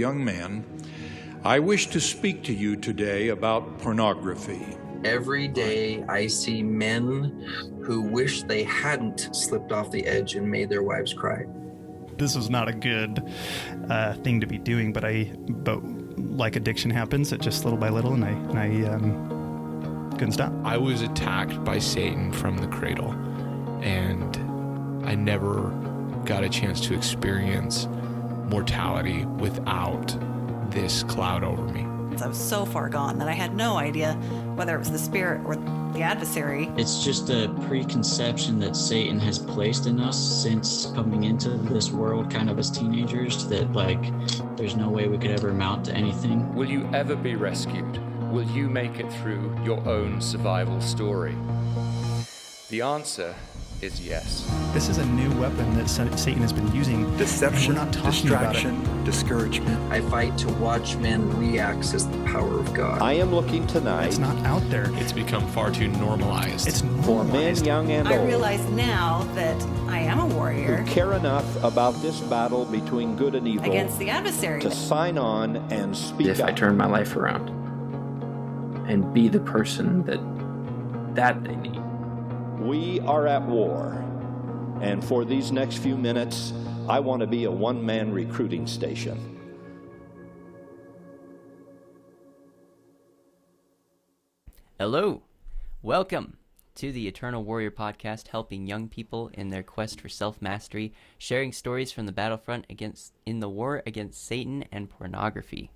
Young man, I wish to speak to you today about pornography. Every day I see men who wish they hadn't slipped off the edge and made their wives cry. This was not a good thing to be doing, but like addiction happens, it just little by little, and I couldn't stop. I was attacked by Satan from the cradle, and I never got a chance to experience mortality without this cloud over me. I was so far gone that I had no idea whether it was the spirit or the adversary. It's just a preconception that Satan has placed in us since coming into this world kind of as teenagers, that there's no way we could ever amount to anything. Will you ever be rescued? Will you make it through your own survival story? The answer is yes. This is a new weapon that Satan has been using. Deception, we're not talking distraction, about it. discouragement. I fight to watch men reaccess the power of God. I am looking tonight. It's not out there. It's become far too normalized. It's for normalized. men, young and old. I realize now that I am a warrior who care enough about this battle between good and evil against the adversary to sign on and speak if up. I turn my life around and be the person that they need. We are at war. And for these next few minutes, I want to be a one-man recruiting station. Hello. Welcome to the Eternal Warrior Podcast, helping young people in their quest for self-mastery, sharing stories from the battlefront in the war against Satan and pornography.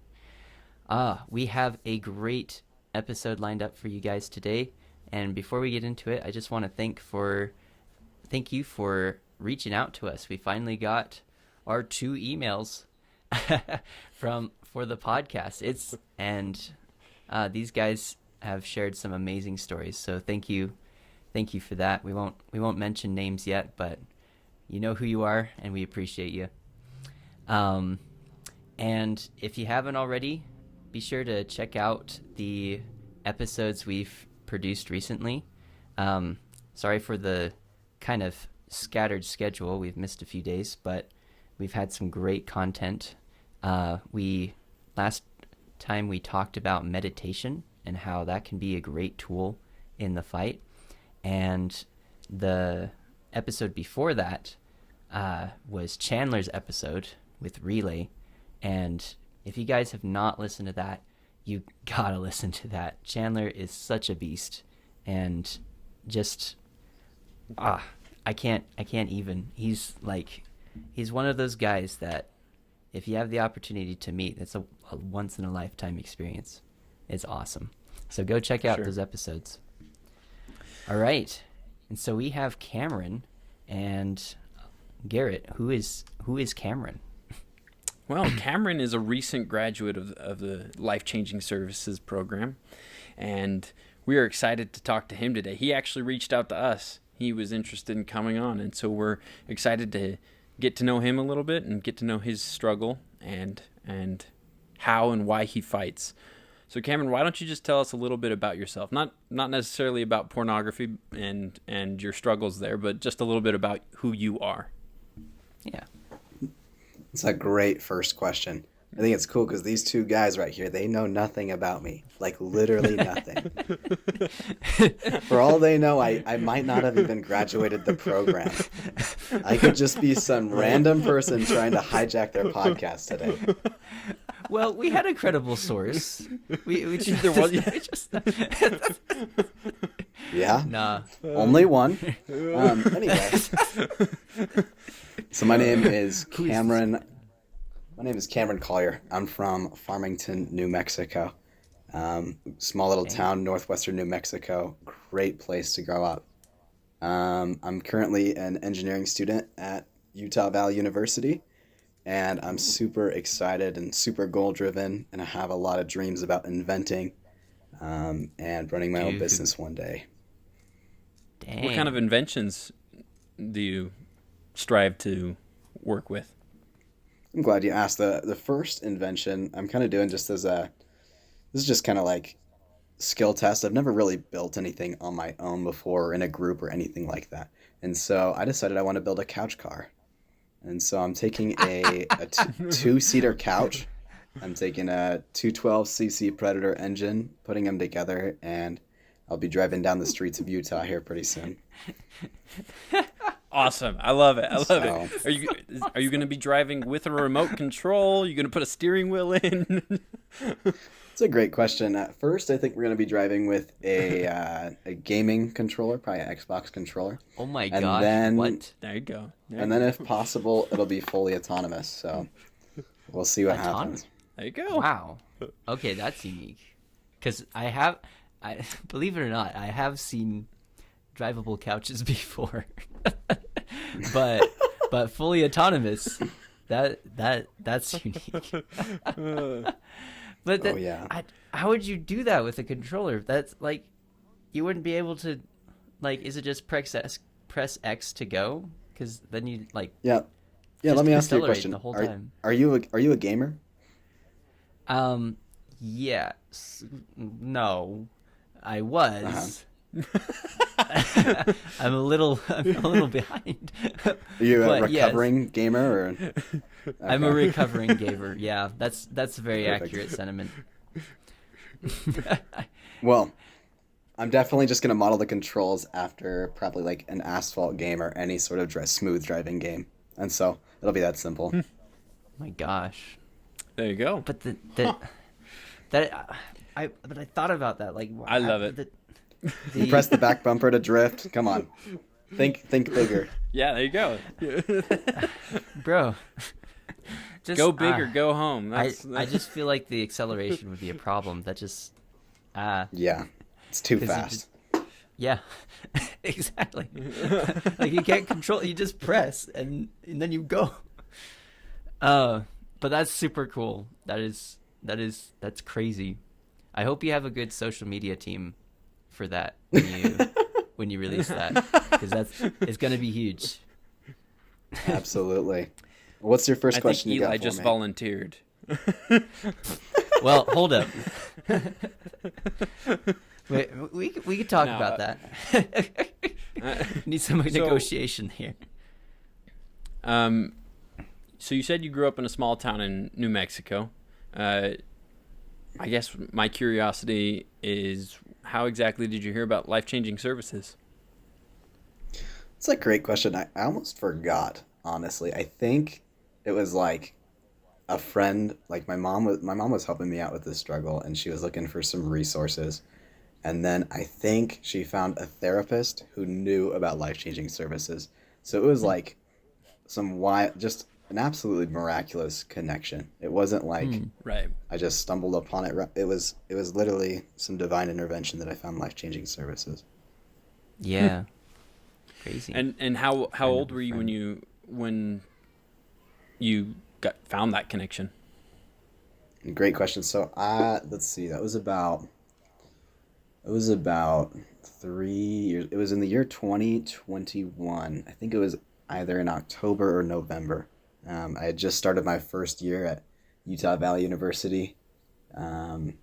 We have a great episode lined up for you guys today. And before we get into it, I just want to thank you for reaching out to us. We finally got our 2 emails for the podcast. These guys have shared some amazing stories. So thank you for that. We won't mention names yet, but you know who you are, and we appreciate you. And if you haven't already, be sure to check out the episodes we've produced recently. Sorry for the kind of scattered schedule. We've missed a few days, but we've had some great content. Last time we talked about meditation and how that can be a great tool in the fight. And the episode before that was Chandler's episode with Relay. And if you guys have not listened to that, you gotta listen to that. Chandler is such a beast, and just I can't even. He's one of those guys that if you have the opportunity to meet, it's a once in a lifetime experience. It's awesome. So go check out those episodes. All right, and so we have Cameron and Garrett. Who is Cameron? Well, Cameron is a recent graduate of the Life-Changing Services program, and we are excited to talk to him today. He actually reached out to us. He was interested in coming on, and so we're excited to get to know him a little bit and get to know his struggle and how and why he fights. So Cameron, why don't you just tell us a little bit about yourself? Not necessarily about pornography and your struggles there, but just a little bit about who you are. Yeah. It's a great first question. I think it's cool because these 2 guys right here, they know nothing about me. Like, literally nothing. For all they know, I might not have even graduated the program. I could just be some random person trying to hijack their podcast today. Well, we had a credible source. We just, There was, Yeah? Nah. Only one. Anyway. So my name is Cameron. My name is Cameron Collier. I'm from Farmington, New Mexico. Small little town, northwestern New Mexico. Great place to grow up. I'm currently an engineering student at Utah Valley University, and I'm super excited and super goal-driven, and I have a lot of dreams about inventing and running my own business one day. Dang. What kind of inventions do you strive to work with? I'm glad you asked. The first invention I'm kind of doing just as this is just kind of like skill test. I've never really built anything on my own before or in a group or anything like that. And so I decided I want to build a couch car. And so I'm taking a 2-seater couch I'm taking a 212cc Predator engine, putting them together, and I'll be driving down the streets of Utah here pretty soon. Awesome. I love it. I love it. Are you going to be driving with a remote control? Are you going to put a steering wheel in? It's a great question. At first, I think we're going to be driving with a gaming controller, probably an Xbox controller. Oh my and gosh! Then, what? There you go. And then, if possible, it'll be fully autonomous. So we'll see what happens. There you go. Wow. Okay, that's unique. Because I believe it or not, I have seen drivable couches before, but fully autonomous. That's unique. But how would you do that with a controller? That's like, you wouldn't be able to, like, is it just press X to go? Because then you like. Yeah. Let me ask you a question. The whole time. Are you a gamer? Yes. No, I was. I'm a little behind. Are you a recovering gamer, or? Okay. I'm a recovering gamer. Yeah, that's a very Perfect. accurate sentiment. Well, I'm definitely just gonna model the controls after probably like an asphalt game or any sort of smooth driving game, and so it'll be that simple. My gosh. There you go. But I thought about that. Like, I love it. You press the back bumper to drift. Come on, think bigger. Yeah, there you go, bro. Just, go big or go home. I just feel like the acceleration would be a problem. That just yeah, it's too fast. Yeah, exactly. Like, you can't control. You just press and then you go. But that's super cool. That's crazy. I hope you have a good social media team for that when you release that, because it's gonna be huge. Absolutely. What's your first question? I think you got Eli for just me? volunteered. Well, hold up. Wait, we could talk about that. Need some negotiation here. So you said you grew up in a small town in New Mexico. I guess my curiosity is, how exactly did you hear about life-changing services? It's a great question. I almost forgot, honestly. I think it was like a friend, like my mom was helping me out with this struggle, and she was looking for some resources. And then I think she found a therapist who knew about life-changing services. So it was like just an absolutely miraculous connection. It wasn't like right. I just stumbled upon it. It was literally some divine intervention that I found life-changing services. Yeah. Crazy. And how old were you when you found that connection? Great question. So let's see. It was about 3 years. It was in the year 2021. I think it was either in October or November. I had just started my first year at Utah Valley University. I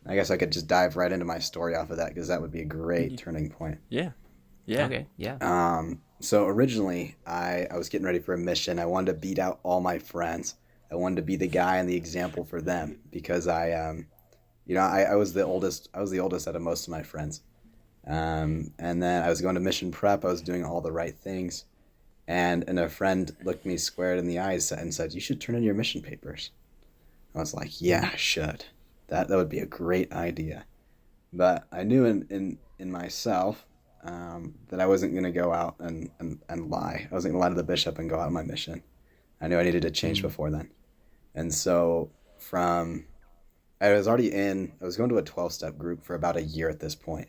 guess I could just dive right into my story off of that, because that would be a great turning point. Yeah. Okay. Yeah. So originally, I was getting ready for a mission. I wanted to beat out all my friends. I wanted to be the guy and the example for them, because I was the oldest. I was the oldest out of most of my friends. And then I was going to mission prep. I was doing all the right things. And a friend looked me squared in the eyes and said, "You should turn in your mission papers." I was like, "Yeah, I should. That would be a great idea." But I knew in myself that I wasn't going to go out and lie. I wasn't going to lie to the bishop and go out on my mission. I knew I needed to change before then. And so I was going to a 12-step group for about a year at this point.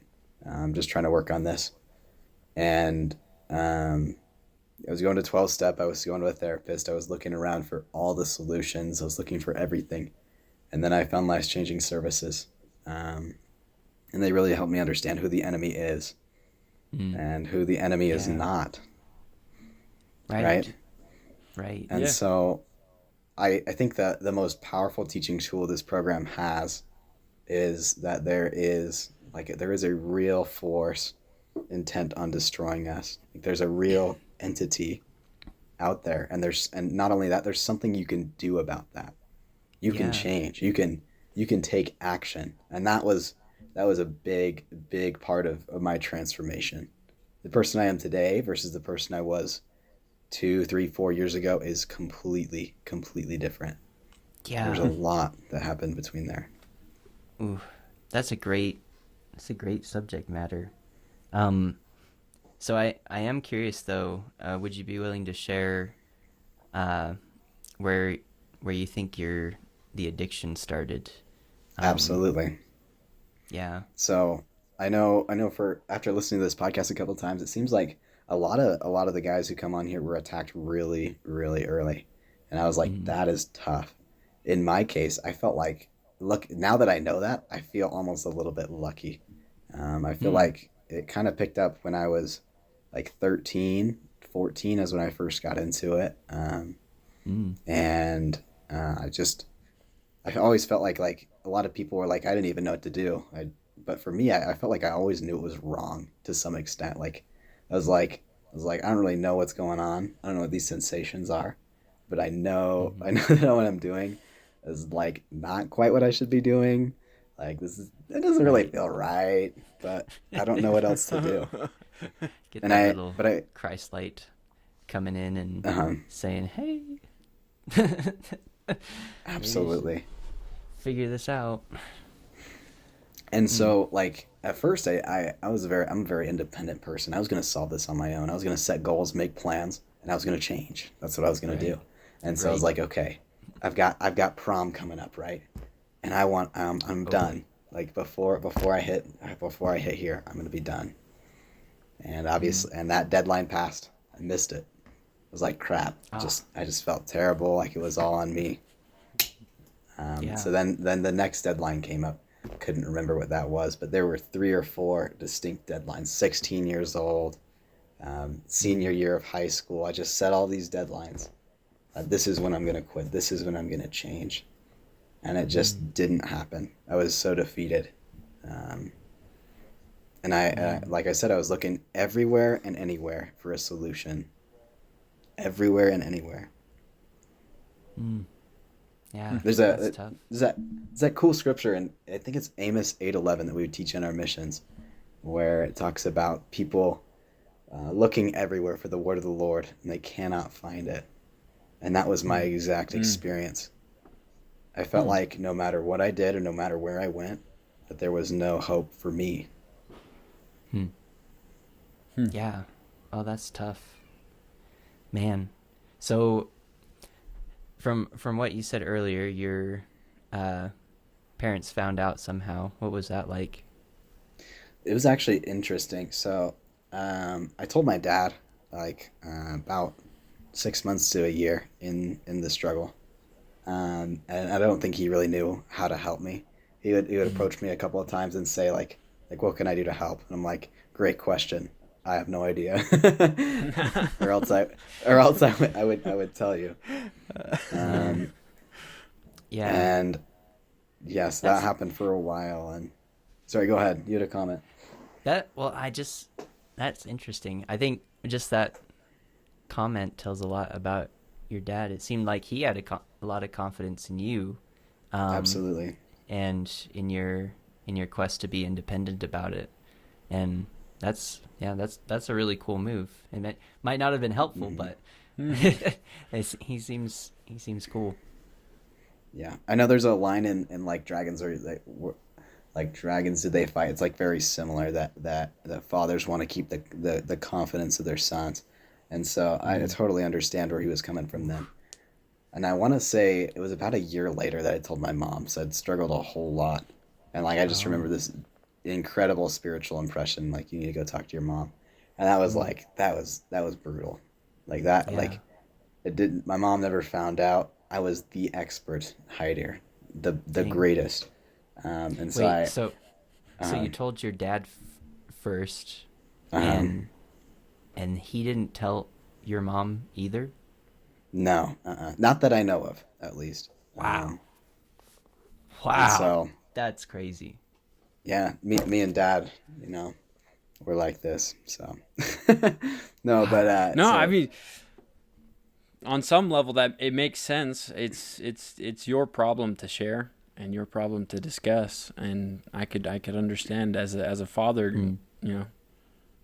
Just trying to work on this. And I was going to 12-step. I was going to a therapist. I was looking around for all the solutions. I was looking for everything. And then I found life-changing services. And they really helped me understand who the enemy is and who the enemy is not. Right? And so I think that the most powerful teaching tool this program has is that there is a real force intent on destroying us. There's a real entity out there, and not only that, there's something you can do about that. You can change. You can take action. And that was a big part of my transformation. The person I am today versus the person I was 2, 3, 4 years ago is completely different. Yeah. There's a lot that happened between there. Ooh, that's a great subject matter. So I am curious though, would you be willing to share where you think the addiction started? Absolutely. Yeah. So I know for after listening to this podcast a couple of times, it seems like a lot of the guys who come on here were attacked really, really early. And I was like, that is tough. In my case, I felt like, look, now that I know that, I feel almost a little bit lucky. I feel like it kind of picked up when I was like 13, 14 is when I first got into it. And I always felt like a lot of people were like, I didn't even know what to do. But for me, I felt like I always knew it was wrong to some extent. Like, I was like, I don't really know what's going on. I don't know what these sensations are, but I know that what I'm doing is like not quite what I should be doing. Like it doesn't really feel right, but I don't know what else to do. Get that little Christ light coming in and saying, "Hey." Absolutely. Figure this out. And so, like, at first, I'm a very independent person. I was going to solve this on my own. I was going to set goals, make plans, and I was going to change. That's what I was going to do. And so I was like, okay, I've got prom coming up, right? And I'm done. Like before I hit here, I'm going to be done. And obviously, and that deadline passed. I missed it. It was like crap. I just felt terrible. Like it was all on me. So then the next deadline came up. Couldn't remember what that was, but there were 3 or 4 distinct deadlines. 16 years old, senior year of high school. I just set all these deadlines. This is when I'm going to quit. This is when I'm going to change. And it just didn't happen. I was so defeated. And I like I said, I was looking everywhere and anywhere for a solution. Everywhere and anywhere. Yeah, there's tough. that cool scripture, and I think it's Amos 8:11 that we would teach in our missions, where it talks about people looking everywhere for the word of the Lord, and they cannot find it. And that was my exact experience. I felt like no matter what I did or no matter where I went, that there was no hope for me. Yeah. Oh, that's tough. Man. So from what you said earlier, your parents found out somehow. What was that like? It was actually interesting. So I told my dad about 6 months to a year in the struggle. And I don't think he really knew how to help me. He would approach me a couple of times and say like what can I do to help? And I'm like, great question. I have no idea. or else I would tell you. And yes, that happened for a while. And sorry, go ahead. You had a comment. That's interesting. I think just that comment tells a lot about your dad. It seemed like he had a lot of confidence in you. Absolutely. And in your quest to be independent about it. And that's a really cool move. And it might not have been helpful, but he seems cool. Yeah, I know there's a line in like Dragons or like Dragons Did They Fight? It's like very similar that fathers want to keep the confidence of their sons, and so I totally understand where he was coming from then. And I want to say it was about a year later that I told my mom, so I'd struggled a whole lot, and like I just remember this incredible spiritual impression, like you need to go talk to your mom, and that was like that was brutal, like that like it didn't. My mom never found out. I was the expert hider, the greatest, and so Wait, so you told your dad first, and he didn't tell your mom either? No, not that I know of, at least. Wow. So that's crazy. Yeah, me and Dad, we're like this. So no, but no, so, I mean, on some level that it makes sense. It's your problem to share and your problem to discuss, and I could understand as a father,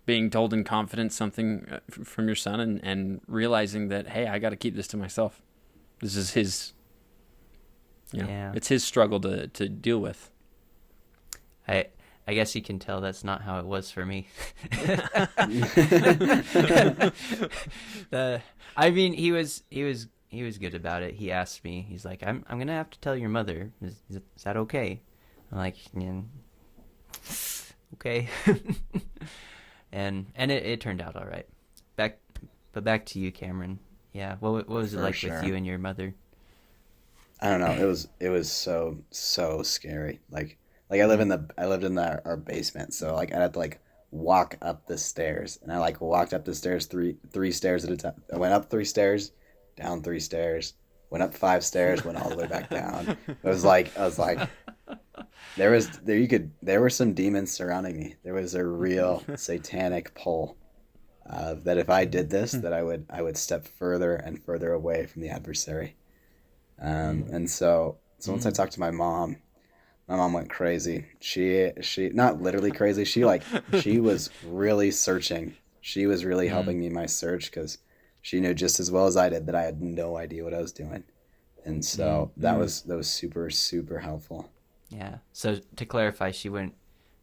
being told in confidence something from your son and realizing that, hey, I got to keep this to myself. This is his, it's his struggle to deal with. I guess you can tell that's not how it was for me. I mean, he was good about it. He asked me. He's like, "I'm gonna have to tell your mother. Is that okay?" I'm like, yeah, okay. and it turned out all right. Back to you, Cameron. Yeah, what was it like with you and your mother? I don't know. It was so scary. Like I lived in our basement, so like I'd have to like walk up the stairs, and I like walked up the stairs three stairs at a time. I went up 3 stairs, down 3 stairs, went up 5 stairs, went all the way back down. I was like, there were some demons surrounding me. There was a real satanic pull that if I did this, that I would step further and further away from the adversary. And so once I talked to my mom went crazy. She not literally crazy. She was really searching. She was really helping me in my search because she knew just as well as I did that I had no idea what I was doing. And so that was super, super helpful. Yeah. So to clarify, she went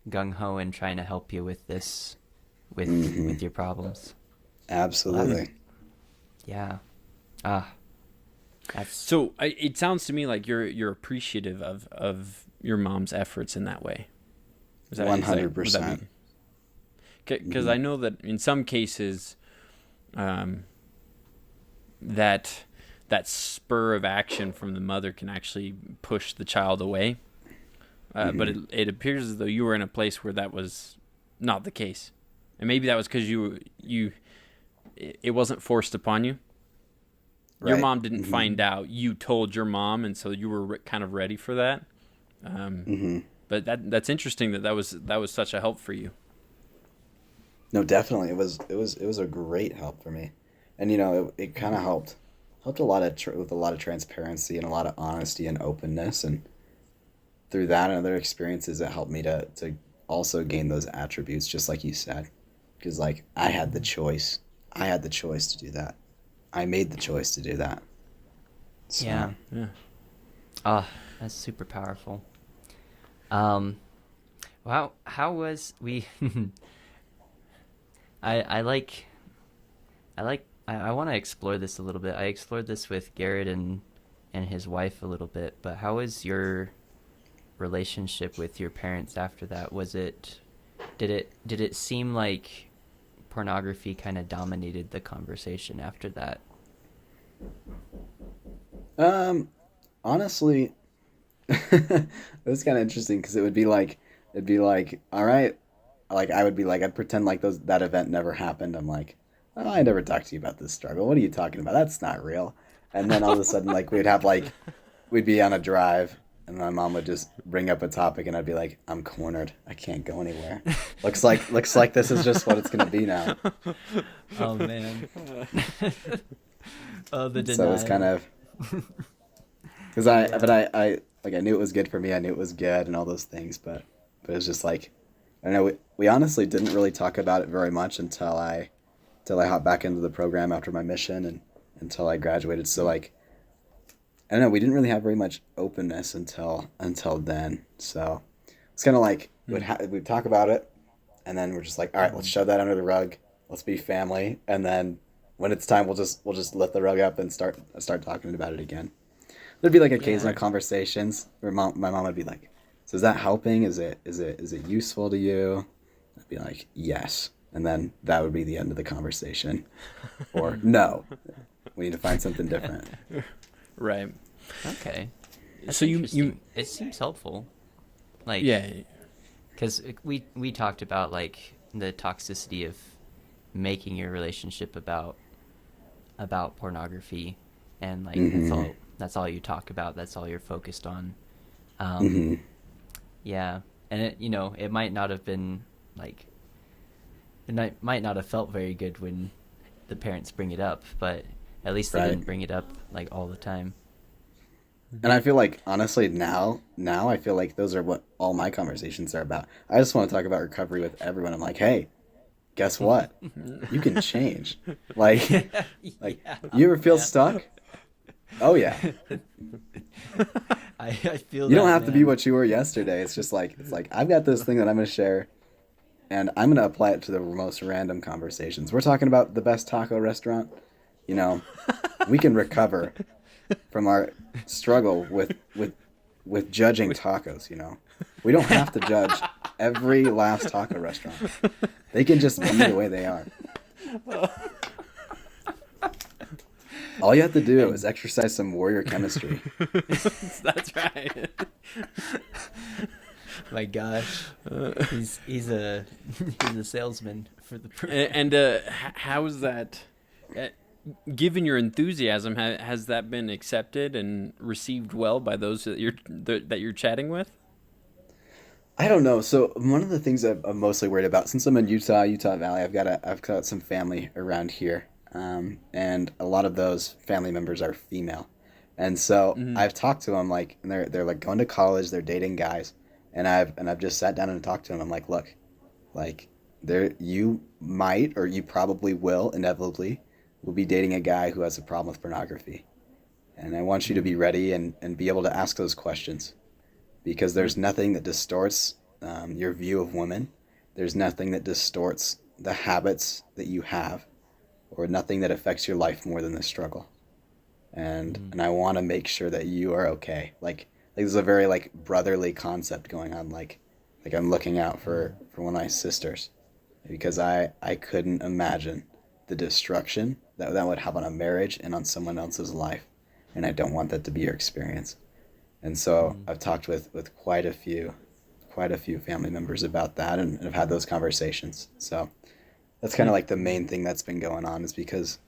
gung ho in trying to help you with this, with your problems. Absolutely. Yeah. So it sounds to me like you're appreciative of your mom's efforts in that way. 100%. Because I know that in some cases, that spur of action from the mother can actually push the child away. But it appears as though you were in a place where that was not the case, and maybe that was because it wasn't forced upon you. Right. Your mom didn't find out. You told your mom, and so you were kind of ready for that. But that's interesting that was such a help for you. No, definitely, it was a great help for me, and it kind of helped a lot with a lot of transparency and a lot of honesty and openness, and through that and other experiences, it helped me to also gain those attributes, just like you said, because like I had the choice to do that. I made the choice to do that. So. Yeah. Oh, that's super powerful. Wow, how was we? I want to explore this a little bit. I explored this with Garrett and his wife a little bit, but how was your relationship with your parents after that? Did it seem like pornography kind of dominated the conversation after that? Honestly, it was kind of interesting because it'd be like, all right, like I would be like, I'd pretend like that event never happened. I'm like, oh, I never talked to you about this struggle. What are you talking about? That's not real. And then all of a sudden, like we'd be on a drive, and my mom would just bring up a topic, and I'd be like, I'm cornered. I can't go anywhere. Looks like this is just what it's gonna be now. Oh man. Oh, the denial. So it was kind of because I knew it was good for me. I knew it was good and all those things, but it was just like, I don't know. We honestly didn't really talk about it very much until I hopped back into the program after my mission and until I graduated. So like, I don't know. We didn't really have very much openness until then. So it's kind of like we'd talk about it, and then we're just like, all right, let's shove that under the rug. Let's be family, and then when it's time, we'll just lift the rug up and start talking about it again. There'd be like occasional conversations where my mom would be like, "So is that helping? Is it useful to you?" I'd be like, "Yes," and then that would be the end of the conversation, or no, we need to find something different. Right. Okay. That's so you it seems helpful. Like because we talked about like the toxicity of making your relationship about pornography, and like that's all you talk about, that's all you're focused on. Yeah, and it might not have been like, it might not have felt very good when the parents bring it up, but At least they didn't bring it up like all the time. And I feel like, honestly, now I feel like those are what all my conversations are about. I just want to talk about recovery with everyone. I'm like, hey, guess what? You can change. Like, you ever feel stuck? Oh yeah. I feel you don't have to be what you were yesterday. It's just like, I've got this thing that I'm going to share, and I'm going to apply it to the most random conversations. We're talking about the best taco restaurant. You know, we can recover from our struggle with judging tacos. You know, we don't have to judge every last taco restaurant. They can just be the way they are. All you have to do is exercise some warrior chemistry. That's right. My gosh, he's a salesman for the. And how is that? Given your enthusiasm, has that been accepted and received well by those that you're chatting with? I don't know. So one of the things I'm mostly worried about, since I'm in Utah Valley, I've got some family around here, and a lot of those family members are female, and so I've talked to them like, and they're like going to college, they're dating guys, and I've just sat down and talked to them. I'm like, look, like you might, or you probably will inevitably will be dating a guy who has a problem with pornography, and I want you to be ready and be able to ask those questions. Because there's nothing that distorts your view of women. There's nothing that distorts the habits that you have, or nothing that affects your life more than this struggle. And I want to make sure that you are okay. Like there's a very like brotherly concept going on. Like I'm looking out for one of my sisters, because I couldn't imagine the destruction that would have on a marriage and on someone else's life, and I don't want that to be your experience. And so I've talked with quite a few family members about that, and have had those conversations. So that's kind of like the main thing that's been going on, is because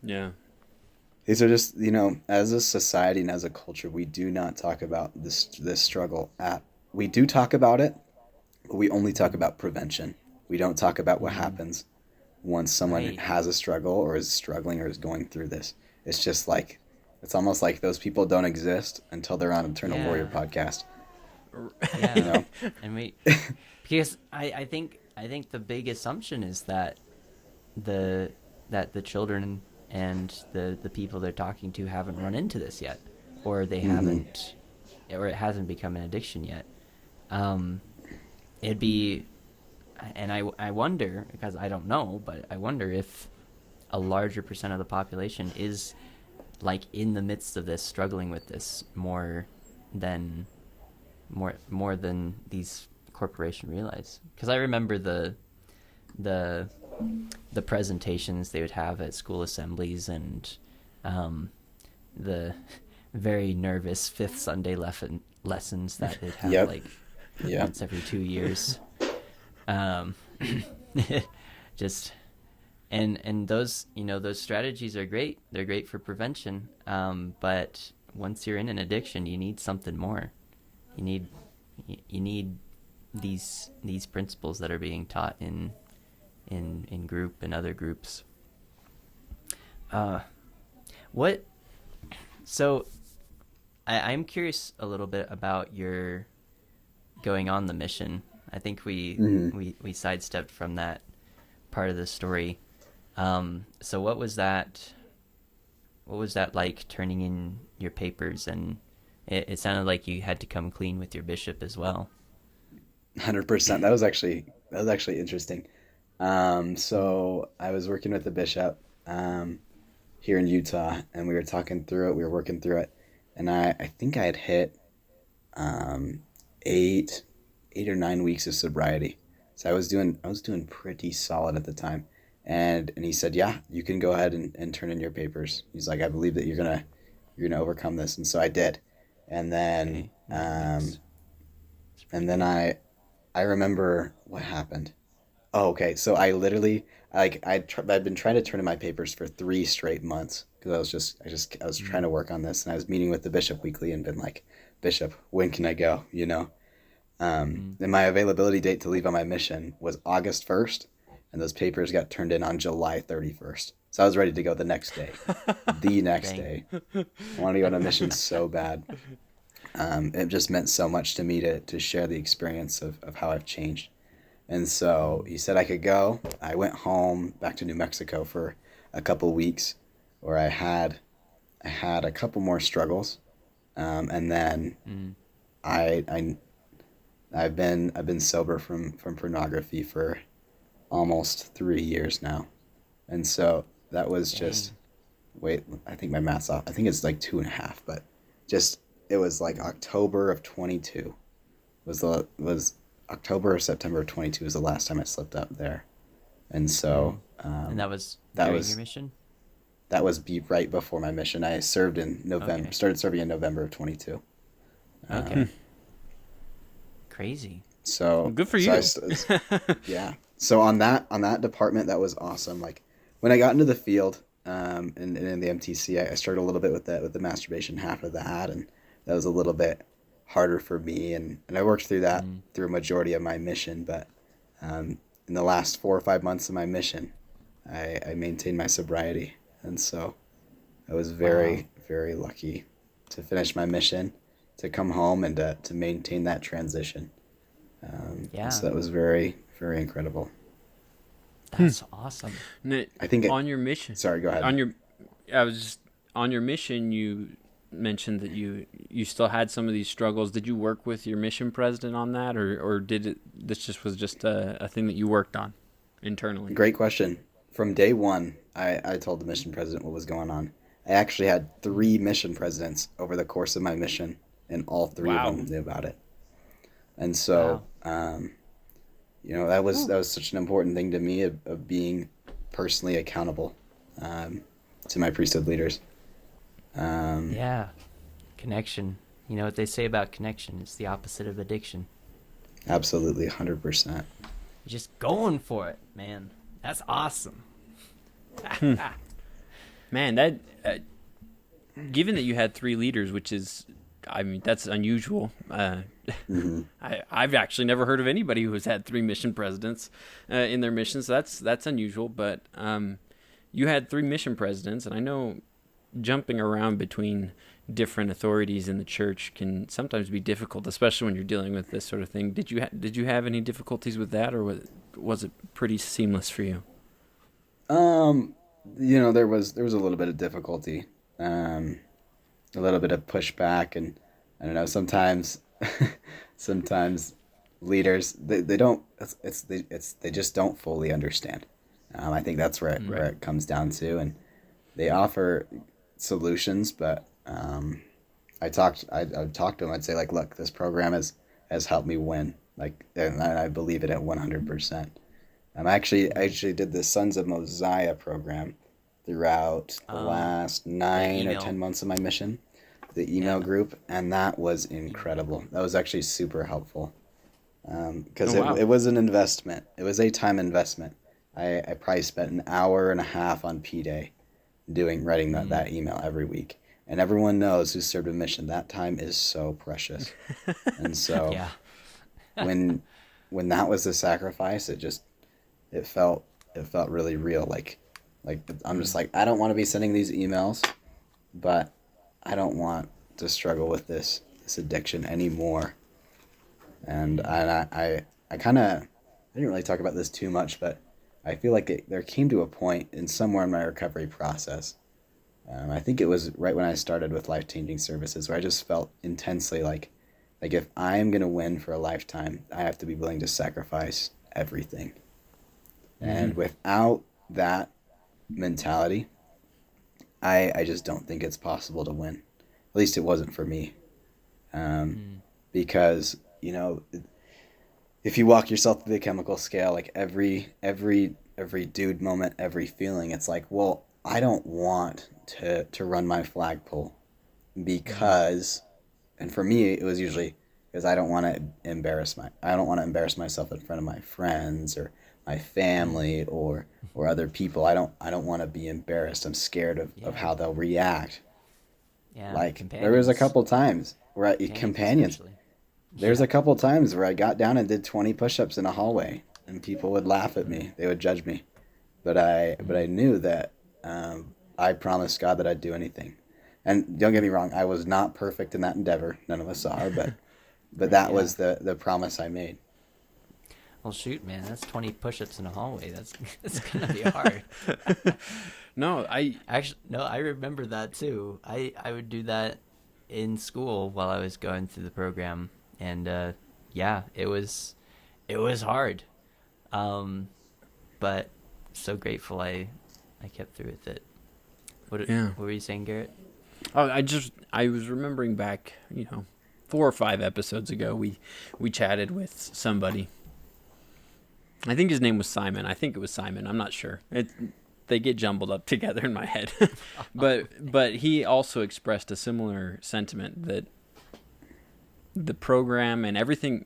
these are just, you know, as a society and as a culture, we do not talk about this struggle. We do talk about it, but we only talk about prevention. We don't talk about what happens once someone has a struggle or is struggling or is going through this. It's just like, it's almost like those people don't exist until they're on Eternal Warrior podcast. Yeah, you know? And because I think the big assumption is that the children and the people they're talking to haven't run into this yet, or they haven't, or it hasn't become an addiction yet. It'd be, and I wonder, because I don't know, but I wonder if a larger percent of the population is like in the midst of this, struggling with this more than these corporations realize. Because I remember the presentations they would have at school assemblies, and the very nervous fifth Sunday lessons that they'd have once every 2 years. Just and those, you know, those strategies are great. They're great for prevention. But once you're in an addiction, you need something more. You need these principles that are being taught in group and other groups. So I'm curious a little bit about your going on the mission. I think we sidestepped from that part of the story. So what was that like, turning in your papers? And it sounded like you had to come clean with your bishop as well. 100%. That was actually interesting. So I was working with the bishop here in Utah, and we were talking through it. We were working through it, and I think I had hit 8 or 9 weeks of sobriety. So I was doing pretty solid at the time. And he said, yeah, you can go ahead and turn in your papers. He's like, I believe that you're gonna overcome this. And so I did. And then I remember what happened. Oh, okay. So I literally, like, I'd been trying to turn in my papers for 3 straight months, because I was trying to work on this, and I was meeting with the bishop weekly and been like, Bishop, when can I go? You know? And my availability date to leave on my mission was August 1st. And those papers got turned in on July 31st. So I was ready to go the next day. The next day. I wanted to go on a mission so bad. It just meant so much to me to share the experience of how I've changed. And so he said I could go. I went home back to New Mexico for a couple weeks where I had a couple more struggles. And then I've been sober from pornography for almost 3 years now. And so that was just, I think my math's off. I think it's like 2.5, but it was like October of 22 was October or September of 22 was the last time I slipped up there. And so, and that was during your mission? That was right before my mission. I served in November, started serving in November of 22. Okay. Crazy. So good for you. Yeah. So on that department, that was awesome. Like when I got into the field, in the MTC, I struggled a little bit with the masturbation half of that, and that was a little bit harder for me, and I worked through that through a majority of my mission. But in the last 4 or 5 months of my mission, I maintained my sobriety, and so I was very very lucky to finish my mission, to come home, and to maintain that transition. So that was very very incredible. That's awesome. I think on your mission. Sorry, go ahead. On your mission, you mentioned that you still had some of these struggles. Did you work with your mission president on that, or this was just a thing that you worked on internally? Great question. From day one, I told the mission president what was going on. I actually had 3 mission presidents over the course of my mission, and all 3 of them knew about it. And so, that was such an important thing to me of being personally accountable to my priesthood leaders. Connection. You know what they say about connection? It's the opposite of addiction. Absolutely, 100%. You're just going for it, man. That's awesome. Man, that given that you had 3 leaders, which is, I mean, that's unusual. I've actually never heard of anybody who has had 3 mission presidents in their missions. So that's unusual. But you had 3 mission presidents, and I know jumping around between different authorities in the church can sometimes be difficult, especially when you're dealing with this sort of thing. Did you have any difficulties with that, or was it pretty seamless for you? There was a little bit of difficulty, a little bit of pushback, and I don't know. Sometimes leaders they just don't fully understand. I think that's where it comes down to, and they offer solutions, but I'd talk to them. I'd say, like, look, this program has helped me win, like, and I believe it at 100%. I actually did the Sons of Mosiah program throughout the last 9 or 10 months of my mission, the email group, and that was incredible. That was actually super helpful because it was an investment. It was a time investment. I probably spent an hour and a half on P-Day writing that email every week. And everyone knows who served a mission, that time is so precious. And so when that was the sacrifice, it felt really real. Like I'm just like, I don't want to be sending these emails, but I don't want to struggle with this addiction anymore. And I didn't really talk about this too much, but I feel like there came to a point in somewhere in my recovery process. I think it was right when I started with life-changing services, where I just felt intensely like if I am going to win for a lifetime, I have to be willing to sacrifice everything. And without that mentality, I just don't think it's possible to win. At least it wasn't for me. Because, if you walk yourself through the chemical scale, like every dude moment, every feeling, it's like, well, I don't want to run my flagpole because, and for me, it was usually because I don't want to embarrass myself in front of my friends or my family or other people. I don't want to be embarrassed. I'm scared of how they'll react. Yeah, like there was a couple times where companions. There's a couple times where I got down and did 20 push-ups in a hallway, and people would laugh at me. They would judge me, but I knew that I promised God that I'd do anything. And don't get me wrong, I was not perfect in that endeavor. None of us are, but that was the promise I made. Well, shoot, man, that's 20 push-ups in a hallway. That's gonna be hard. No, I remember that too. I would do that in school while I was going through the program, and yeah, it was hard. But so grateful I kept through with it. What were you saying, Garrett? Oh, I was remembering back, 4 or 5 episodes ago, we chatted with somebody. I think his name was Simon. I think it was Simon. I'm not sure. They get jumbled up together in my head. but he also expressed a similar sentiment that the program and everything,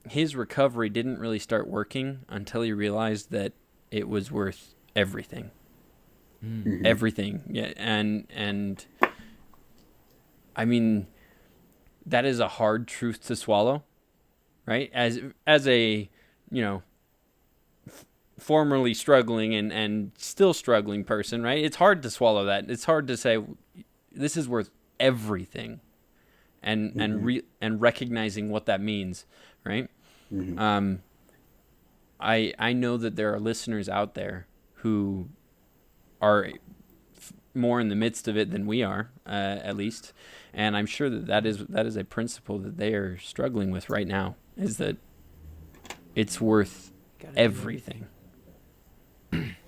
his recovery didn't really start working until he realized that it was worth everything. Mm-hmm. Everything. Yeah, and I mean, that is a hard truth to swallow, right? As a, formerly struggling and still struggling person, right? It's hard to swallow that. It's hard to say this is worth everything, and recognizing what that means, right? Mm-hmm. I know that there are listeners out there who are more in the midst of it than we are, at least, and I'm sure that is a principle that they are struggling with right now. Is that it's worth everything.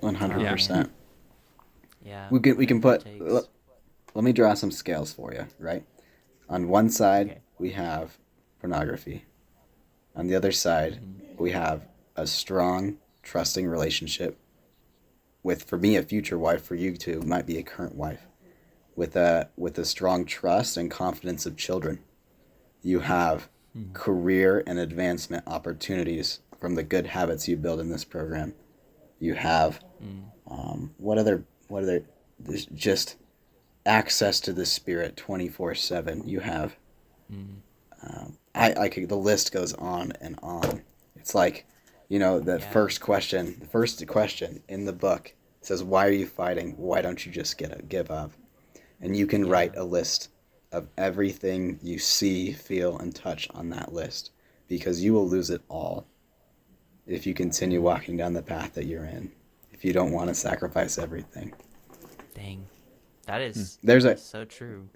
100%. Yeah. We can put. Let me draw some scales for you, right? On one side, we have pornography. On the other side, we have a strong, trusting relationship with, for me, a future wife. For you two, might be a current wife. With a strong trust and confidence of children. You have career and advancement opportunities from the good habits you build in this program. You have what other just access to the Spirit 24/7. You have the list goes on and on. It's like, first question in the book says, why are you fighting? Why don't you just give up? And you can write a list of everything you see, feel, and touch on that list, because you will lose it all if you continue walking down the path that you're in, if you don't want to sacrifice everything. Dang. That is so true.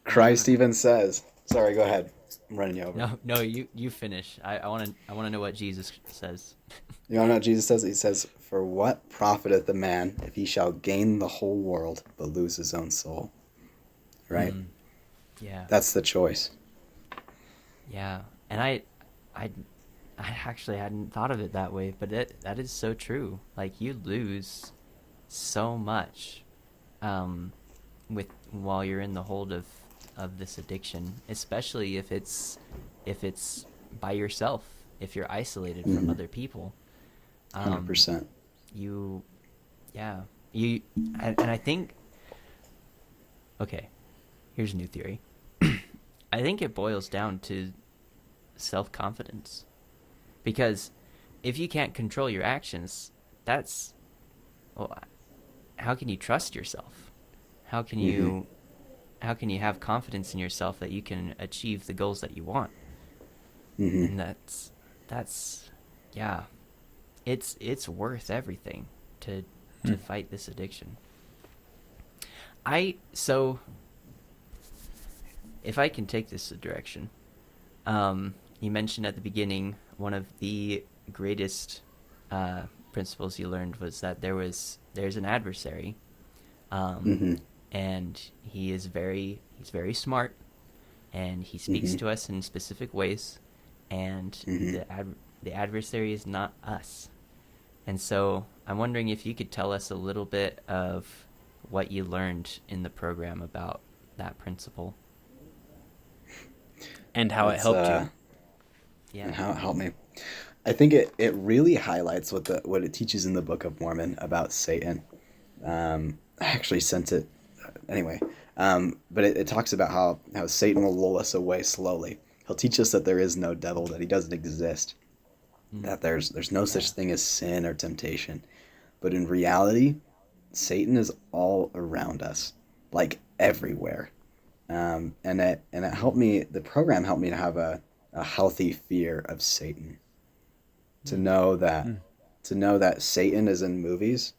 Christ even says, sorry, go ahead. I'm running you over. No, you finish. I want to know what Jesus says. You want to know what Jesus says? He says, for what profiteth a man if he shall gain the whole world but lose his own soul? Right? Yeah. That's the choice. Yeah. And I actually hadn't thought of it that way, but that is so true. Like, you lose so much while you're in the hold of this addiction, especially if it's by yourself, if you're isolated from other people. 100%. And I think, okay, here's a new theory. I think it boils down to self-confidence. Because if you can't control your actions, how can you trust yourself? How can you have confidence in yourself that you can achieve the goals that you want? And it's worth everything to fight this addiction. So if I can take this a direction, you mentioned at the beginning one of the greatest principles you learned was that there's an adversary, and he's very smart, and he speaks to us in specific ways, and the adversary is not us. And so I'm wondering if you could tell us a little bit of what you learned in the program about that principle. And how it helped you. Yeah. And how it helped me. I think it really highlights what it teaches in the Book of Mormon about Satan. I actually sent it anyway. But it talks about how Satan will lull us away slowly. He'll teach us that there is no devil, that he doesn't exist, that there's no such thing as sin or temptation. But in reality, Satan is all around us, like everywhere. And it helped me. The program helped me to have a healthy fear of Satan. To know that Satan is in movies,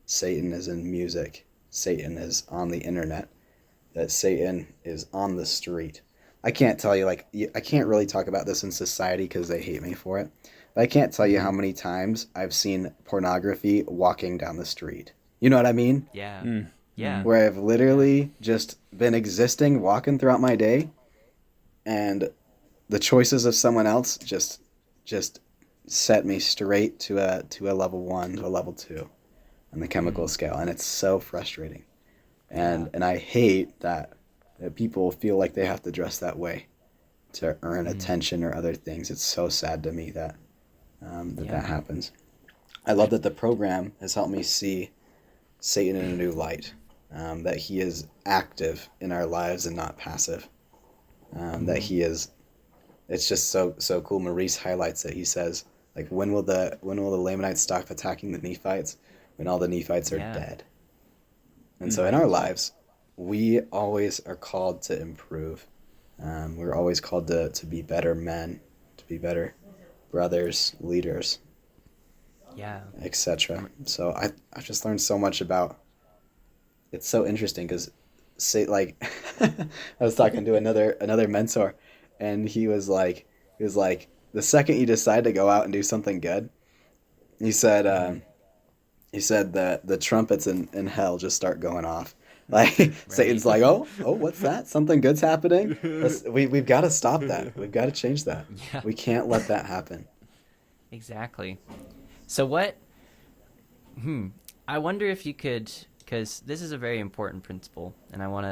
Satan is in music, Satan is on the internet, that Satan is on the street. I can't tell you, I can't really talk about this in society because they hate me for it. But I can't tell you how many times I've seen pornography walking down the street. You know what I mean? Yeah. Yeah. Where I've literally just been existing, walking throughout my day, and the choices of someone else just set me straight to a level 1 to a level 2 on the chemical scale, and it's so frustrating. And I hate that people feel like they have to dress that way to earn attention or other things. It's so sad to me that that happens. I love that the program has helped me see Satan in a new light, that he is active in our lives and not passive. That he is. It's just so cool. Maurice highlights it. He says, like, when will the Lamanites stop attacking the Nephites? When all the Nephites are dead. And so in our lives, we always are called to improve. We're always called to be better men, to be better brothers, leaders, etc. So I've just learned so much about. It's so interesting because, I was talking to another mentor, and he was like, the second you decide to go out and do something good, he said that the trumpets in hell just start going off. Like, Satan's like, oh, what's that? Something good's happening? We've got to stop that. We've got to change that. Yeah. We can't let that happen. Exactly. So what, I wonder if you could, because this is a very important principle, and I want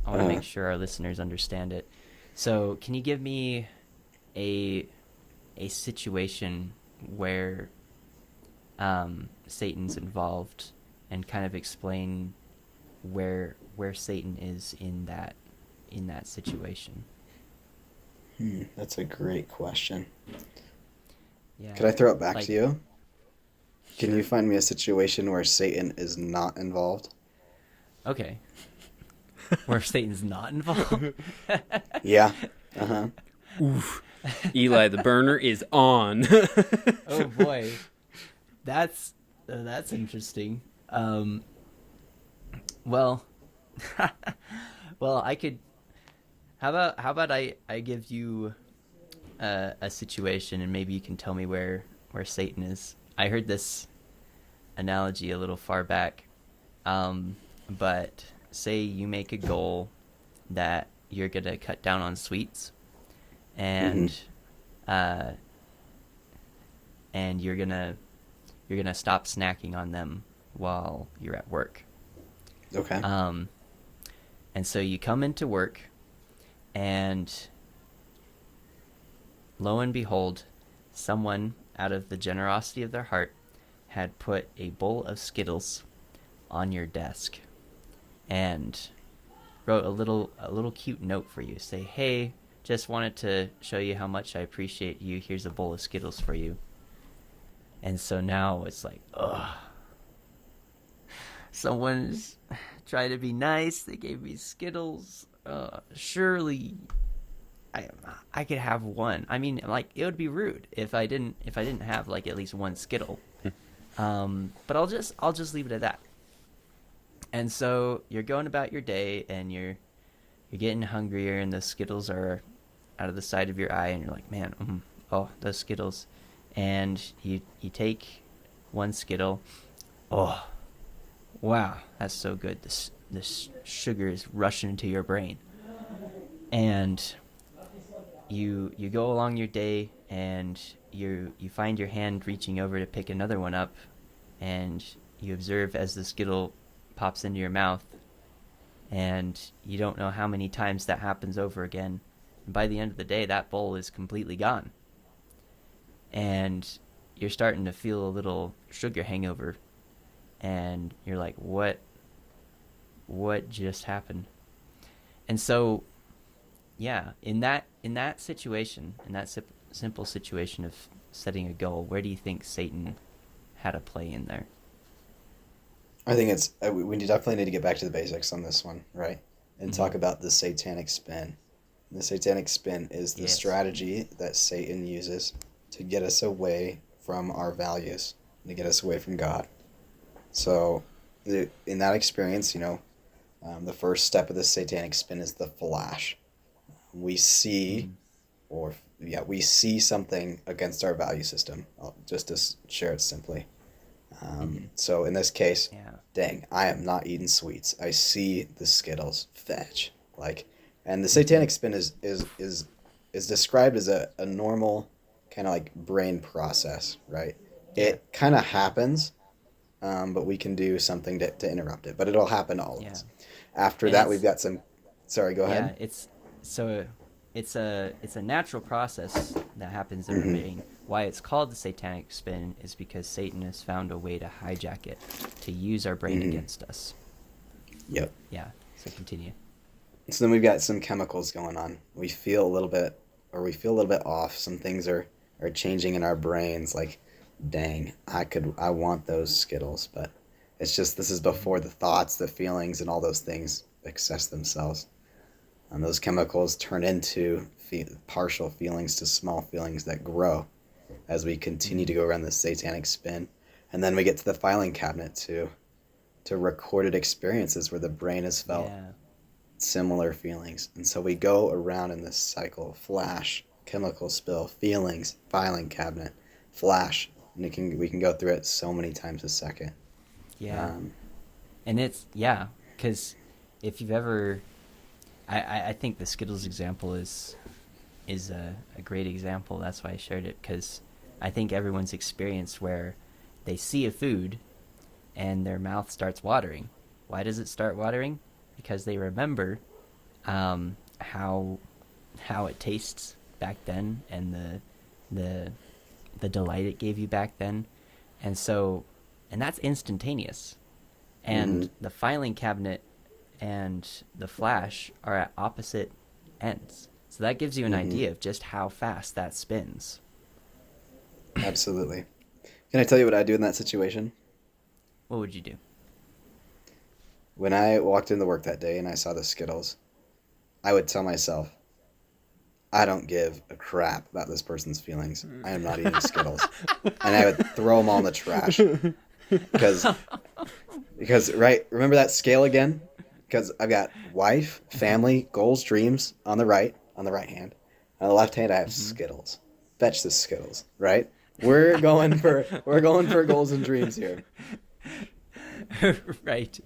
to make sure our listeners understand it. So can you give me a situation where Satan's involved, and kind of explain where Satan is in that situation? That's a great question. Yeah. Could I throw it back to you? Can you find me a situation where Satan is not involved? Okay. Where Satan's not involved? Yeah. Oof. Eli, the burner is on. Oh boy. That's interesting. Well, I could. How about I give you a situation, and maybe you can tell me where Satan is. I heard this analogy a little far back, but say you make a goal that you're gonna cut down on sweets, and and you're gonna stop snacking on them while you're at work. Okay. And so you come into work, and lo and behold, someone, out of the generosity of their heart, had put a bowl of Skittles on your desk and wrote a little cute note for you. Say, hey, just wanted to show you how much I appreciate you. Here's a bowl of Skittles for you. And so now it's like, ugh. Someone's trying to be nice. They gave me Skittles. Surely I could have one. I mean, like, it would be rude if I didn't have like at least one Skittle. But I'll just leave it at that. And so you're going about your day, and you're getting hungrier, and the Skittles are out of the side of your eye, and you're like, man, those Skittles. And you take one Skittle. Oh, wow, that's so good. This sugar is rushing into your brain. And you go along your day, and you find your hand reaching over to pick another one up, and you observe as the Skittle pops into your mouth, and you don't know how many times that happens over again. And by the end of the day, that bowl is completely gone. And you're starting to feel a little sugar hangover, and you're like, what just happened? And so, yeah, in that situation, in that simple situation of setting a goal, where do you think Satan had a play in there? I think it's we definitely need to get back to the basics on this one, right? And talk about the satanic spin. The satanic spin is the strategy that Satan uses to get us away from our values, to get us away from God. So, in that experience, the first step of the satanic spin is the flash. We see, we see something against our value system. Just to share it simply. So in this case, dang, I am not eating sweets. I see the Skittles. Fetch. And the satanic spin is described as a normal kind of like brain process, right? It kind of happens, but we can do something to interrupt it. But it'll happen to all of us. After that, we've got some. Sorry, go ahead. It's a natural process that happens in our brain. Why it's called the satanic spin is because Satan has found a way to hijack it, to use our brain against us. Yep. Yeah. So continue. So then we've got some chemicals going on. We feel a little bit off. Some things are changing in our brains. Like, dang, I want those Skittles, but it's just this is before the thoughts, the feelings, and all those things access themselves. And those chemicals turn into partial feelings to small feelings that grow as we continue to go around the satanic spin. And then we get to the filing cabinet to recorded experiences where the brain has felt similar feelings. And so we go around in this cycle: flash, chemical spill, feelings, filing cabinet, flash. And we can go through it so many times a second. Yeah. And it's, because if you've ever... I think the Skittles example is a great example. That's why I shared it, because I think everyone's experienced where they see a food and their mouth starts watering. Why does it start watering? Because they remember how it tastes back then, and the delight it gave you back then, and that's instantaneous. And the filing cabinet and the flash are at opposite ends. So that gives you an idea of just how fast that spins. Absolutely. Can I tell you what I'd do in that situation? What would you do? When I walked into work that day and I saw the Skittles, I would tell myself, I don't give a crap about this person's feelings. I am not eating Skittles. And I would throw them all in the trash. Because right, remember that scale again? Because I've got wife, family, goals, dreams on the right hand. On the left hand, I have Skittles. Fetch the Skittles, right? We're going for goals and dreams here. Right.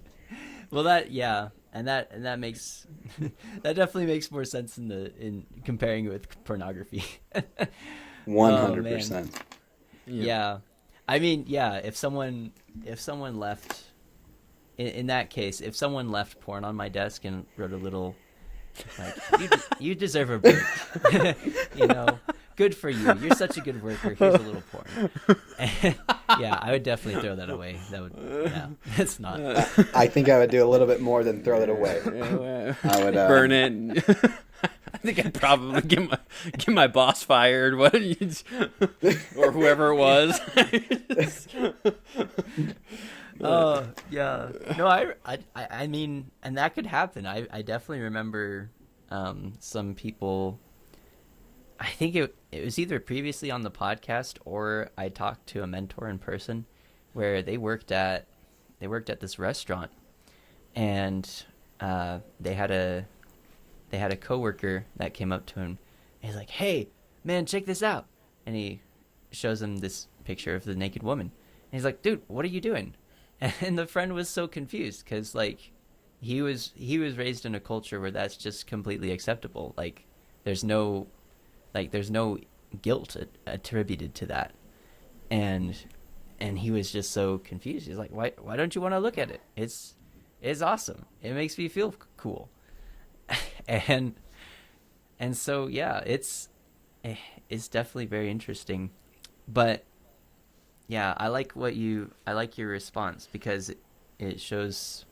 Well, and that makes that definitely makes more sense in comparing it with pornography. 100%. Yeah. I mean, if someone left, in that case, if someone left porn on my desk and wrote a little, like, you deserve a break, good for you. You're such a good worker. Here's a little porn. I would definitely throw that away. It's not. I think I would do a little bit more than throw it away. I would burn it. I think I'd probably get my boss fired, or whoever it was. Oh yeah, no, I mean, and that could happen. I definitely remember some people. I think it was either previously on the podcast or I talked to a mentor in person, where they worked at this restaurant, and they had a coworker that came up to him, and he's like, "Hey, man, check this out," and he shows him this picture of the naked woman, and he's like, "Dude, what are you doing?" And the friend was so confused because, like, he was raised in a culture where that's just completely acceptable. Like, there's no guilt attributed to that, and he was just so confused. He's like, why don't you want to look at it? It's awesome. It makes me feel cool. and so it's definitely very interesting. But yeah, I like your response, because it shows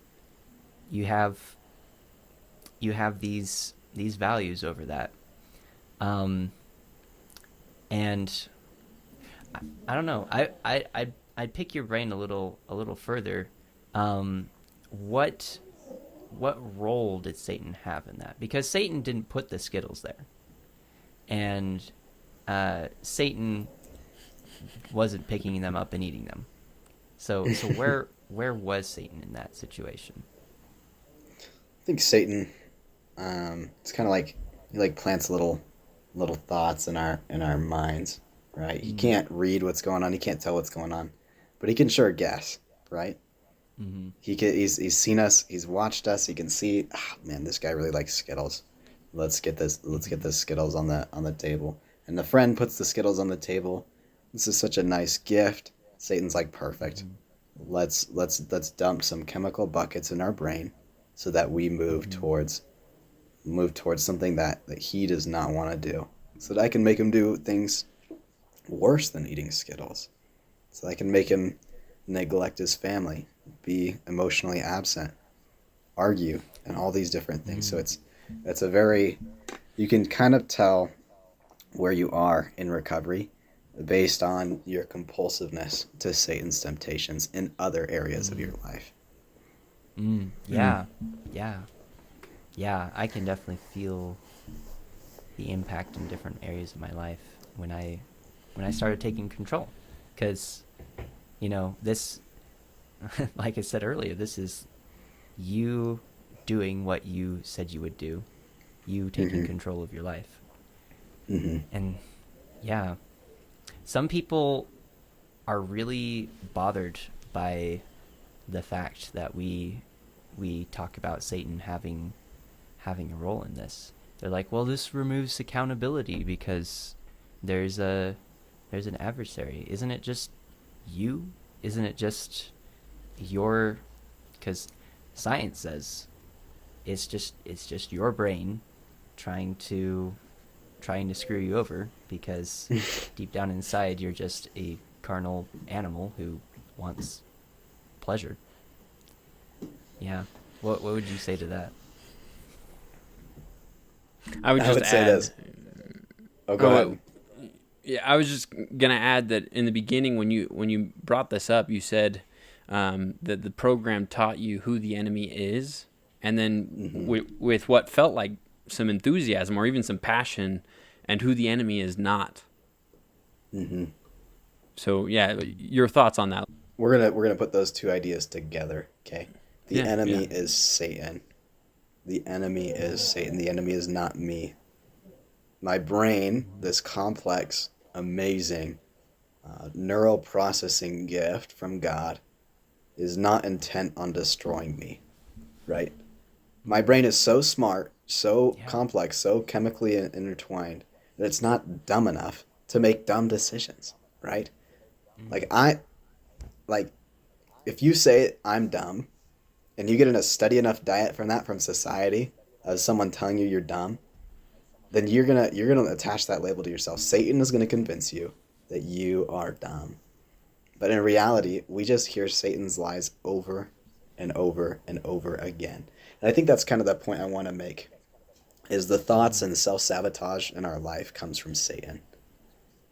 you have these values over that. And I don't know. I'd pick your brain a little further. What role did Satan have in that? Because Satan didn't put the Skittles there, and Satan wasn't picking them up and eating them. So where was Satan in that situation? I think Satan, it's kind of like he like plants little thoughts in our minds, right? He can't read what's going on. He can't tell what's going on, but he can sure guess, right? Mm-hmm. He's seen us. He's watched us. He can see, man, this guy really likes Skittles. Let's get this Skittles on the table. And the friend puts the Skittles on the table. This is such a nice gift. Satan's like, perfect. Mm-hmm. Let's dump some chemical buckets in our brain so that we move towards something that he does not want to do. So that I can make him do things worse than eating Skittles. So that I can make him neglect his family, be emotionally absent, argue, and all these different things. So it's a very, you can kind of tell where you are in recovery based on your compulsiveness to Satan's temptations in other areas of your life. Yeah. I can definitely feel the impact in different areas of my life when I started taking control, because this, like I said earlier, this is you doing what you said you would do, you taking control of your life. And yeah, some people are really bothered by the fact that we talk about Satan having a role in this. They're like, well, this removes accountability because there's an adversary. Isn't it just you? Isn't it just your? Because science says it's just your brain trying to screw you over, because deep down inside you're just a carnal animal who wants pleasure. Yeah. What would you say to that? I would just say add, this. Oh, go ahead. Yeah, I was just gonna add that in the beginning, when you brought this up, you said that the program taught you who the enemy is, and then with what felt like some enthusiasm or even some passion, and who the enemy is not. So yeah, your thoughts on that? We're gonna put those two ideas together. Okay, the enemy is Satan. The enemy is Satan. The enemy is not me. My brain, this complex, amazing, neural processing gift from God, is not intent on destroying me, right? My brain is so smart, so complex, so chemically intertwined that it's not dumb enough to make dumb decisions, right? If you say I'm dumb, and you get in a steady enough diet from society, of someone telling you you're dumb, then you're gonna attach that label to yourself. Satan is gonna convince you that you are dumb. But in reality, we just hear Satan's lies over and over and over again. And I think that's kind of the point I want to make, is the thoughts and self-sabotage in our life comes from Satan.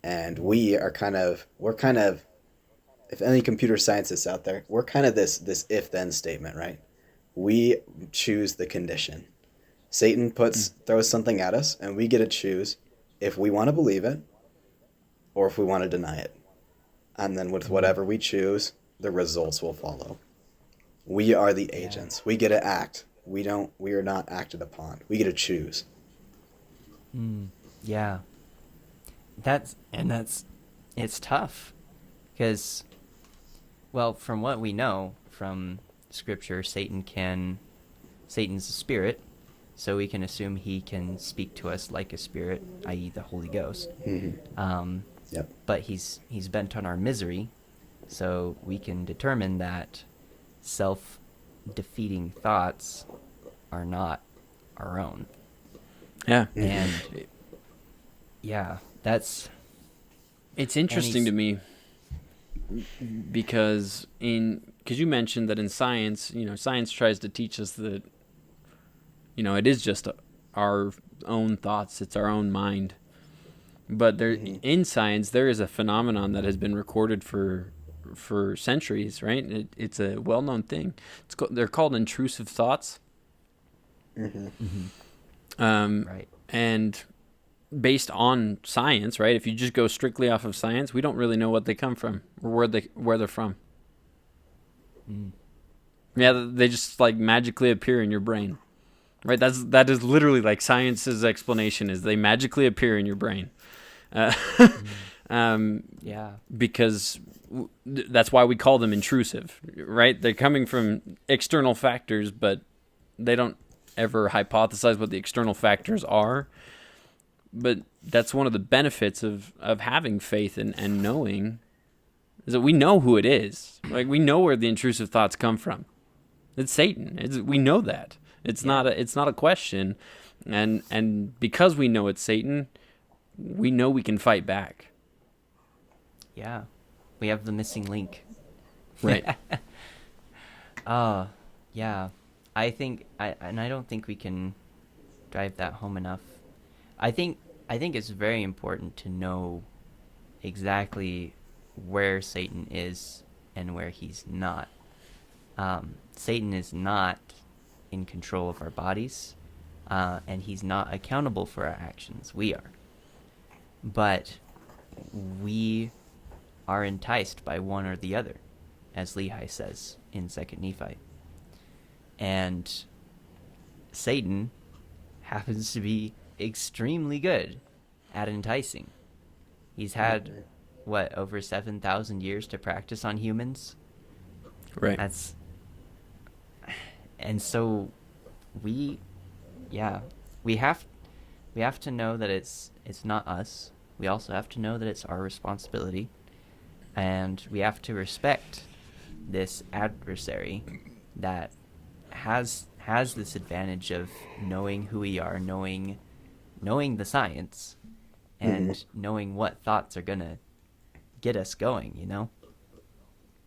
And we're kind of, if any computer scientists out there, we're kind of this if-then statement, right? We choose the condition. Satan throws something at us, and we get to choose if we want to believe it or if we want to deny it. And then with whatever we choose, the results will follow. We are the agents. We get to act. We are not acted upon. We get to choose. Yeah. It's tough, because, well, from what we know from Scripture, Satan's a spirit, so we can assume he can speak to us like a spirit, i.e. the Holy Ghost. But he's bent on our misery, so we can determine that self-defeating thoughts are not our own. Yeah. And it's interesting to me, because you mentioned that in science, science tries to teach us that, it is just our own thoughts, it's our own mind. But in science, there is a phenomenon that has been recorded for for centuries, right? It's a well-known thing. They're called intrusive thoughts. Right. And based on science, right? If you just go strictly off of science, we don't really know what they come from or where they're from. Yeah, they just like magically appear in your brain, right? That is literally like science's explanation is they magically appear in your brain. Because that's why we call them intrusive, right? They're coming from external factors, but they don't ever hypothesize what the external factors are. But that's one of the benefits of having faith and knowing is that we know who it is. Like we know where the intrusive thoughts come from. It's Satan. We know that. It's not a question. And because we know it's Satan, we know we can fight back. Yeah. We have the missing link. Right. Yeah. I don't think we can drive that home enough. I think it's very important to know exactly where Satan is and where he's not. Satan is not in control of our bodies, and he's not accountable for our actions. We are. But we are enticed by one or the other, as Lehi says in 2nd Nephi. And Satan happens to be extremely good at enticing. He's had, over 7,000 years to practice on humans? Right. And so we have to know that it's not us. We also have to know that it's our responsibility. And we have to respect this adversary that has this advantage of knowing who we are, knowing the science, and knowing what thoughts are gonna get us going, you know?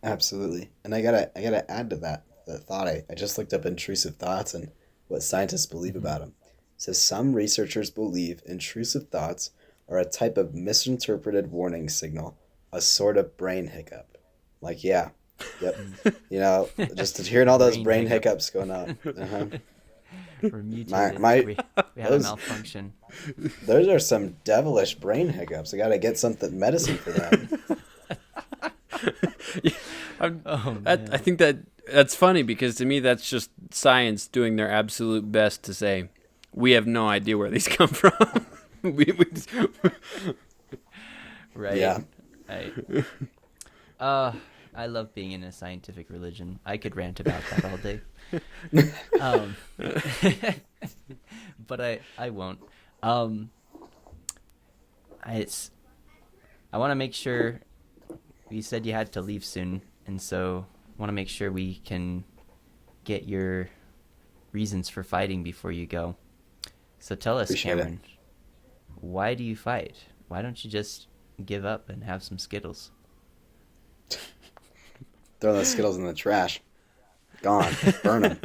Absolutely. And I gotta add to that thought. I just looked up intrusive thoughts and what scientists believe about them. It says some researchers believe intrusive thoughts are a type of misinterpreted warning signal, a sort of brain hiccup. Like, yep. You know, just hearing all those brain hiccups going on. We're mutated. We had a malfunction. Those are some devilish brain hiccups. I gotta get something medicine for them. I think that's funny because to me that's just science doing their absolute best to say we have no idea where these come from. Right. Yeah. I love being in a scientific religion. I could rant about that all day. But I won't. I want to make sure. You said you had to leave soon, and so I want to make sure we can get your reasons for fighting before you go. So tell us, Appreciate Cameron, why do you fight? Why don't you just give up and have some Skittles? Throw those Skittles in the trash. Gone. Burn them.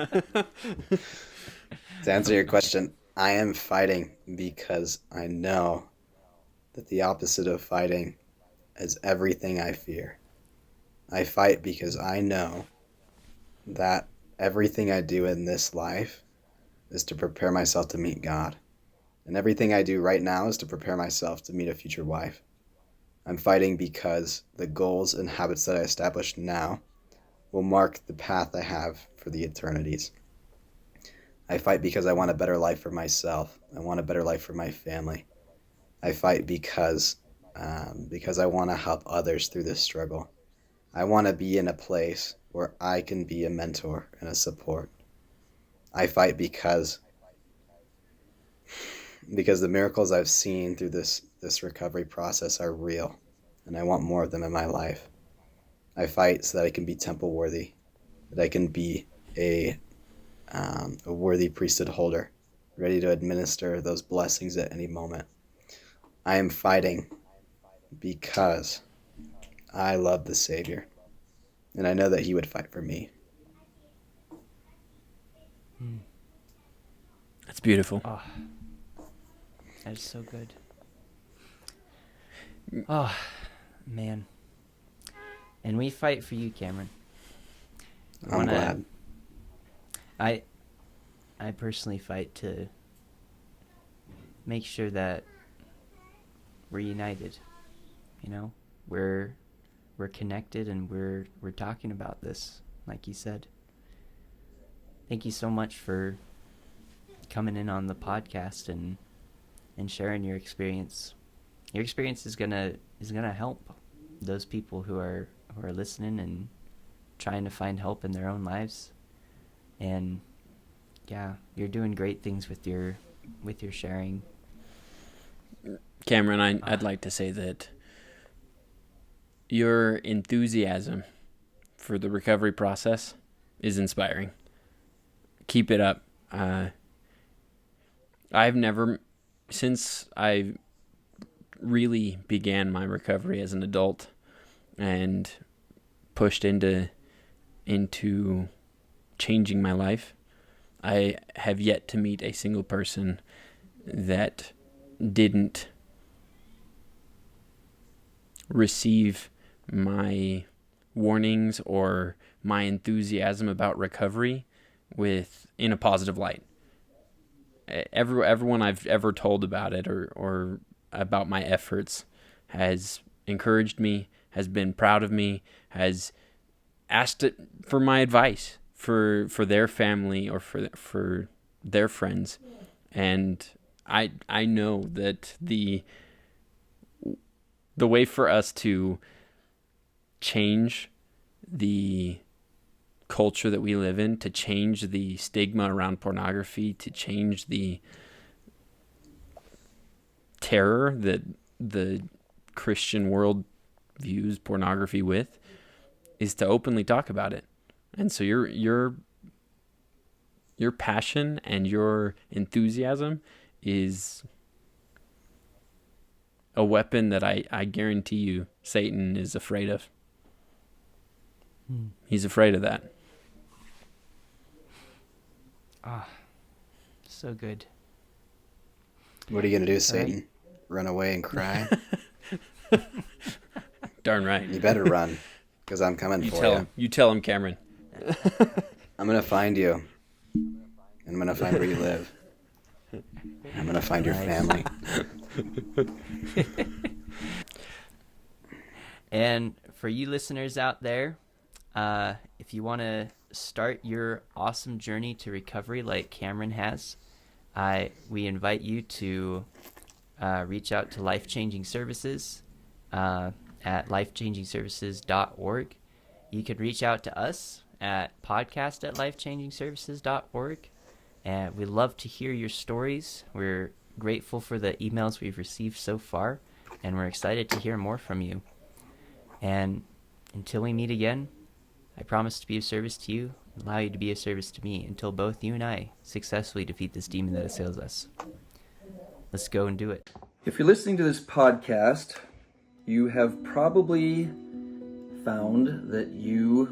To answer your question, I am fighting because I know that the opposite of fighting is everything I fear. I fight because I know that everything I do in this life is to prepare myself to meet God. And everything I do right now is to prepare myself to meet a future wife. I'm fighting because the goals and habits that I establish now will mark the path I have for the eternities. I fight because I want a better life for myself. I want a better life for my family. I fight because I want to help others through this struggle. I want to be in a place where I can be a mentor and a support. I fight because the miracles I've seen through this recovery process are real, and I want more of them in my life. I fight so that I can be temple worthy, that I can be a worthy priesthood holder, ready to administer those blessings at any moment. I am fighting because I love the Savior, and I know that He would fight for me. That's beautiful. Oh, that is so good. Oh, man. And we fight for you, Cameron. I'm glad. I personally fight to make sure that we're united. You know, we're connected, and we're talking about this, like you said. Thank you so much for coming in on the podcast and sharing your experience. Your experience is gonna help those people who are listening and trying to find help in their own lives. And yeah, you're doing great things with your sharing. Cameron, I'd like to say that your enthusiasm for the recovery process is inspiring. Keep it up. I've never, since I really began my recovery as an adult and pushed into changing my life, I have yet to meet a single person that didn't receive my warnings or my enthusiasm about recovery in a positive light. Everyone I've ever told about it or about my efforts has encouraged me, has been proud of me, has asked it for my advice for their family or for their friends. And I know that the way for us to change the culture that we live in, to change the stigma around pornography, to change the terror that the Christian world views pornography with, is to openly talk about it. And so your passion and your enthusiasm is a weapon that I guarantee you Satan is afraid of. He's afraid of that. Ah, so good. What are you going to do, Satan? Right. Run away and cry? Darn right. You better run, because I'm coming for you. You tell him, Cameron. I'm going to find you. And I'm going to find where you live. I'm going to find your family. And for you listeners out there, if you want to start your awesome journey to recovery like Cameron has, we invite you to reach out to Life Changing Services at lifechangingservices.org. You could reach out to us at podcast@lifechangingservices.org. And we love to hear your stories. We're grateful for the emails we've received so far, and we're excited to hear more from you. And until we meet again, I promise to be of service to you, and allow you to be of service to me until both you and I successfully defeat this demon that assails us. Let's go and do it. If you're listening to this podcast, you have probably found that you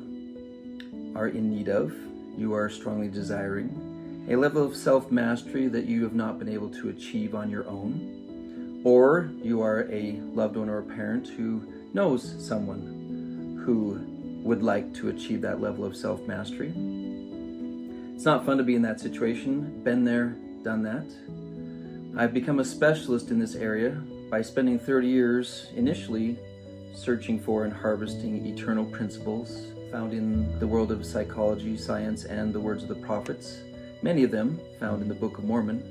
are in need of, you are strongly desiring, a level of self-mastery that you have not been able to achieve on your own. Or you are a loved one or a parent who knows someone who would like to achieve that level of self-mastery. It's not fun to be in that situation. Been there, done that. I've become a specialist in this area by spending 30 years initially searching for and harvesting eternal principles found in the world of psychology, science, and the words of the prophets, many of them found in the Book of Mormon,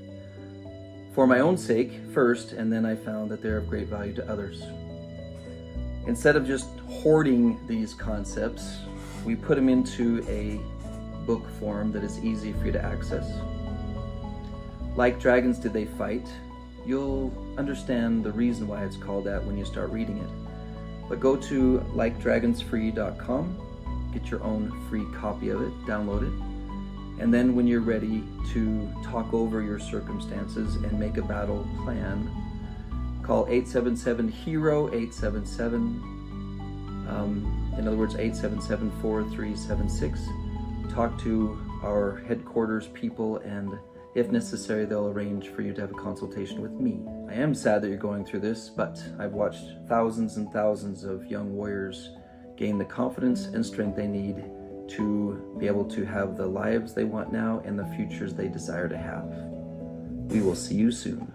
for my own sake first, and then I found that they're of great value to others. Instead of just hoarding these concepts, we put them into a book form that is easy for you to access. Like Dragons Did They Fight? You'll understand the reason why it's called that when you start reading it. But go to likedragonsfree.com, get your own free copy of it, download it, and then when you're ready to talk over your circumstances and make a battle plan, call 877-HERO-877, in other words 877-4376. Talk to our headquarters people, and if necessary, they'll arrange for you to have a consultation with me. I am sad that you're going through this, but I've watched thousands and thousands of young warriors gain the confidence and strength they need to be able to have the lives they want now and the futures they desire to have. We will see you soon.